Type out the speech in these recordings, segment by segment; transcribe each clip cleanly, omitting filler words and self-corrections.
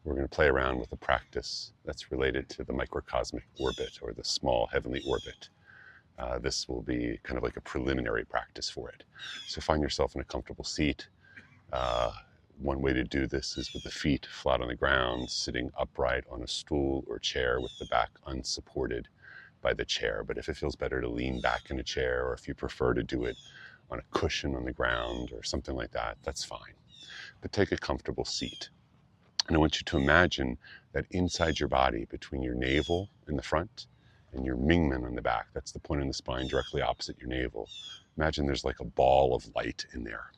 we're going to play around with a practice that's related to the microcosmic orbit, or the small heavenly orbit. This will be kind of like a preliminary practice for it. So find yourself in a comfortable seat. One way to do this is with the feet flat on the ground, sitting upright on a stool or chair with the back unsupported by the chair. But if it feels better to lean back in a chair, or if you prefer to do it on a cushion on the ground or something like that, that's fine. But take a comfortable seat. And I want you to imagine that inside your body, between your navel in the front and your mingmen on the back, that's the point in the spine directly opposite your navel, imagine there's like a ball of light in there.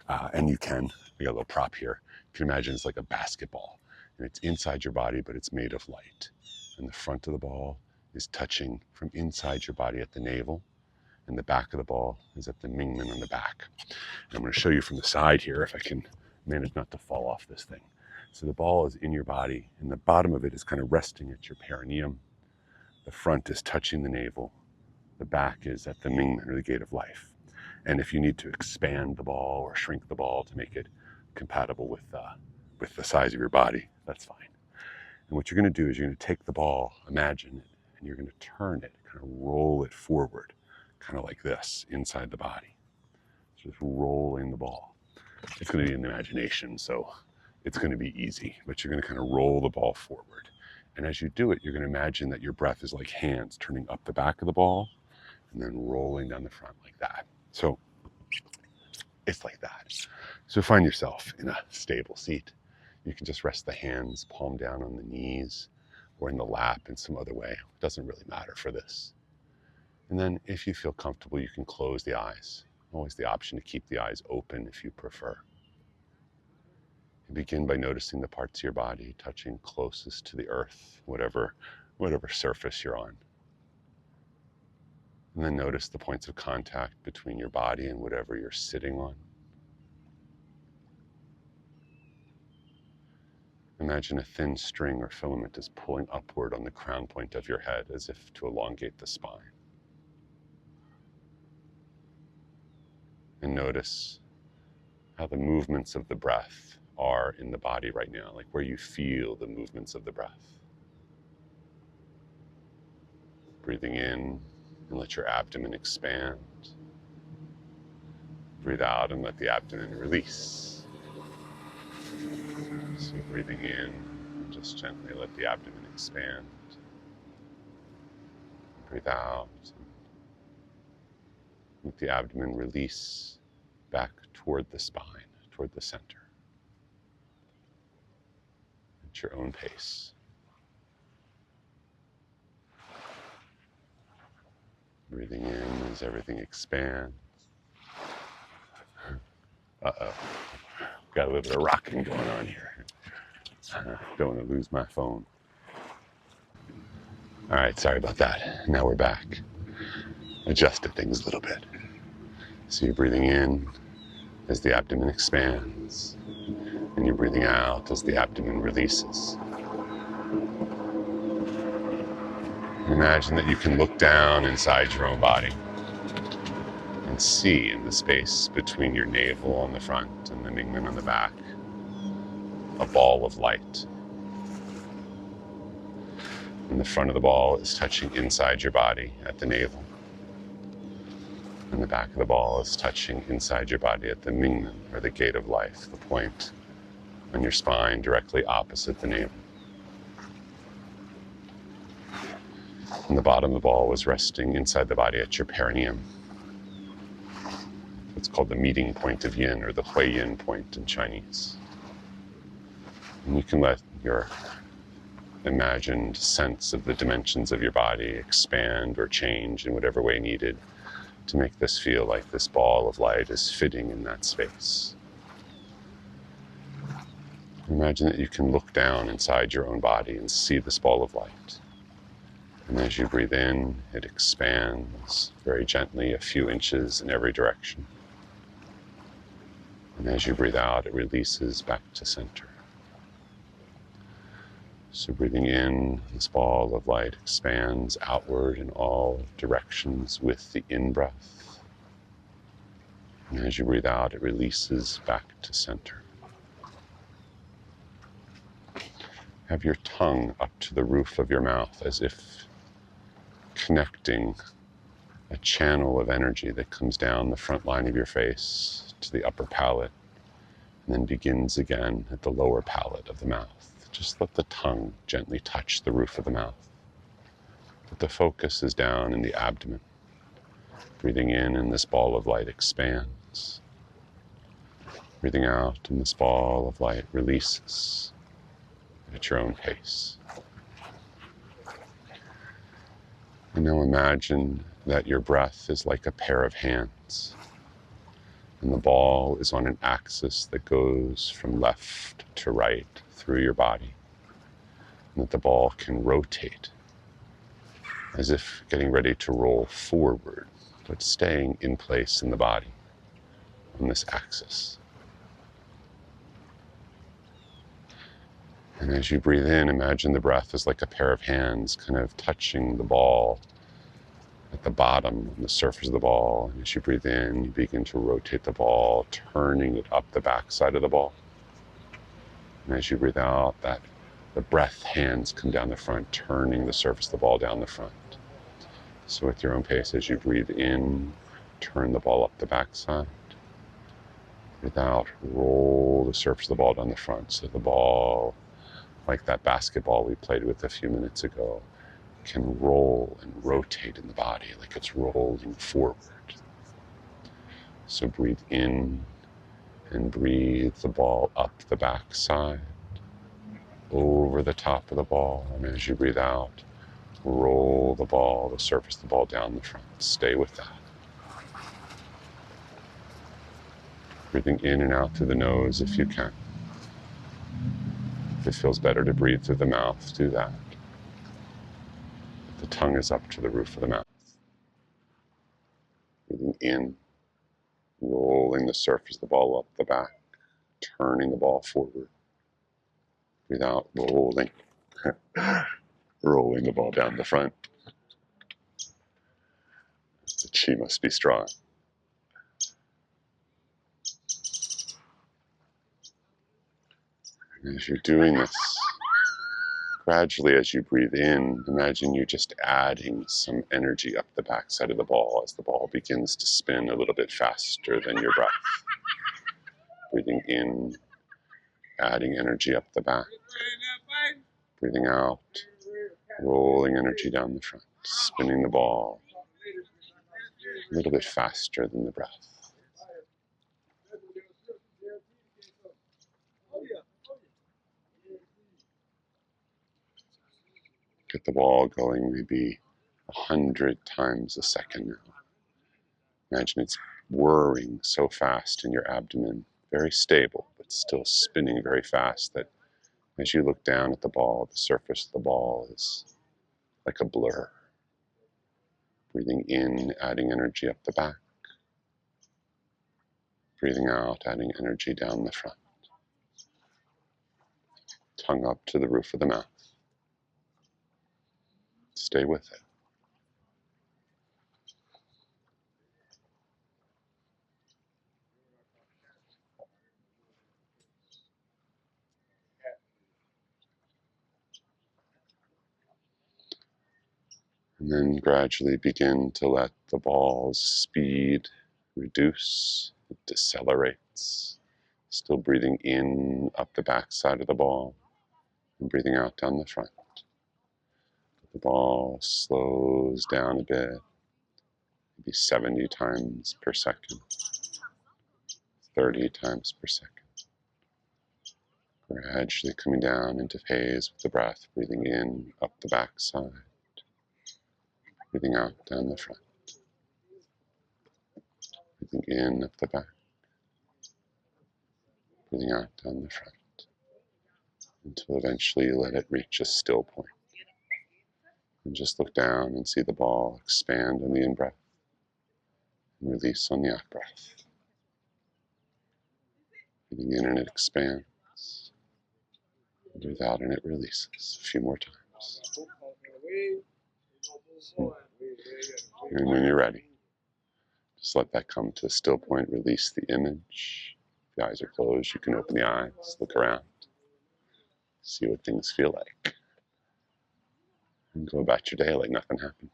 And we got a little prop here. You can imagine it's like a basketball, and it's inside your body, but it's made of light. And the front of the ball is touching from inside your body at the navel, and the back of the ball is at the mingmen on the back. And I'm going to show you from the side here if I can manage not to fall off this thing. So the ball is in your body, and the bottom of it is kind of resting at your perineum. The front is touching the navel. The back is at the mingmen, or the gate of life. And if you need to expand the ball or shrink the ball to make it compatible with the size of your body, that's fine. And what you're going to do is you're going to take the ball, imagine it, and you're going to turn it, kind of roll it forward, kind of like this, inside the body. Just rolling the ball. It's going to be in the imagination, so it's going to be easy, but you're going to kind of roll the ball forward. And as you do it, you're going to imagine that your breath is like hands turning up the back of the ball and then rolling down the front like that. So it's like that. So find yourself in a stable seat. You can just rest the hands palm down on the knees or in the lap in some other way. It doesn't really matter for this. And then if you feel comfortable, you can close the eyes. Always the option to keep the eyes open if you prefer. You begin by noticing the parts of your body touching closest to the earth, whatever surface you're on. And then notice the points of contact between your body and whatever you're sitting on. Imagine a thin string or filament is pulling upward on the crown point of your head as if to elongate the spine. And notice how the movements of the breath are in the body right now, like where you feel the movements of the breath. Breathing in, and let your abdomen expand. Breathe out and let the abdomen release. So breathing in, and just gently let the abdomen expand. Breathe out. Let the abdomen release back toward the spine, toward the center. At your own pace. Breathing in as everything expands. Uh-oh. Got a little bit of rocking going on here. Don't want to lose my phone. All right, sorry about that. Now we're back. Adjusted things a little bit. So you're breathing in as the abdomen expands, and you're breathing out as the abdomen releases. Imagine that you can look down inside your own body and see in the space between your navel on the front and the mingmen on the back a ball of light. And the front of the ball is touching inside your body at the navel. And the back of the ball is touching inside your body at the mingmen, or the gate of life, the point on your spine directly opposite the navel. And the bottom of the ball was resting inside the body at your perineum. It's called the meeting point of yin, or the hui yin point in Chinese. And you can let your imagined sense of the dimensions of your body expand or change in whatever way needed to make this feel like this ball of light is fitting in that space. Imagine that you can look down inside your own body and see this ball of light. And as you breathe in, it expands very gently, a few inches in every direction. And as you breathe out, it releases back to center. So breathing in, this ball of light expands outward in all directions with the in-breath. And as you breathe out, it releases back to center. have your tongue up to the roof of your mouth as if connecting a channel of energy that comes down the front line of your face to the upper palate and then begins again at the lower palate of the mouth. Just let the tongue gently touch the roof of the mouth. But the focus is down in the abdomen. Breathing in and this ball of light expands. Breathing out and this ball of light releases at your own pace. And now imagine that your breath is like a pair of hands, and the ball is on an axis that goes from left to right through your body, and that the ball can rotate as if getting ready to roll forward, but staying in place in the body on this axis. And as you breathe in, imagine the breath is like a pair of hands kind of touching the ball at the bottom, on the surface of the ball. And as you breathe in, you begin to rotate the ball, turning it up the backside of the ball. And as you breathe out, the breath hands come down the front, turning the surface of the ball down the front. So with your own pace, as you breathe in, turn the ball up the backside. Breathe out, roll the surface of the ball down the front. So the ball, like that basketball we played with a few minutes ago, can roll and rotate in the body like it's rolling forward. So breathe in and breathe the ball up the backside, over the top of the ball. And as you breathe out, roll the ball, the surface of the ball down the front. Stay with that. Breathing in and out through the nose if you can. If it feels better to breathe through the mouth, do that. The tongue is up to the roof of the mouth. Breathing in, rolling the surface of the ball up the back, turning the ball forward. Breathe out, rolling. Rolling the ball down the front. The chi must be strong. And as you're doing this, gradually as you breathe in, imagine you're just adding some energy up the backside of the ball as the ball begins to spin a little bit faster than your breath. Breathing in, adding energy up the back. Breathing out, rolling energy down the front, spinning the ball a little bit faster than the breath. Get the ball going maybe 100 times a second now. Imagine it's whirring so fast in your abdomen, very stable, but still spinning very fast that as you look down at the ball, the surface of the ball is like a blur. Breathing in, adding energy up the back. Breathing out, adding energy down the front. Tongue up to the roof of the mouth. Stay with it. And then gradually begin to let the ball's speed reduce. It decelerates. Still breathing in up the backside of the ball and breathing out down the front. The ball slows down a bit, maybe 70 times per second, 30 times per second. Gradually coming down into phase with the breath, breathing in up the backside, breathing out down the front. Breathing in up the back, breathing out down the front, until eventually you let it reach a still point. And just look down and see the ball expand on the in-breath and release on the out-breath. Breathing in and it expands. And breathe out and it releases a few more times. And when you're ready, just let that come to a still point. Release the image. If the eyes are closed, you can open the eyes, look around. See what things feel like. And go about your day like nothing happened.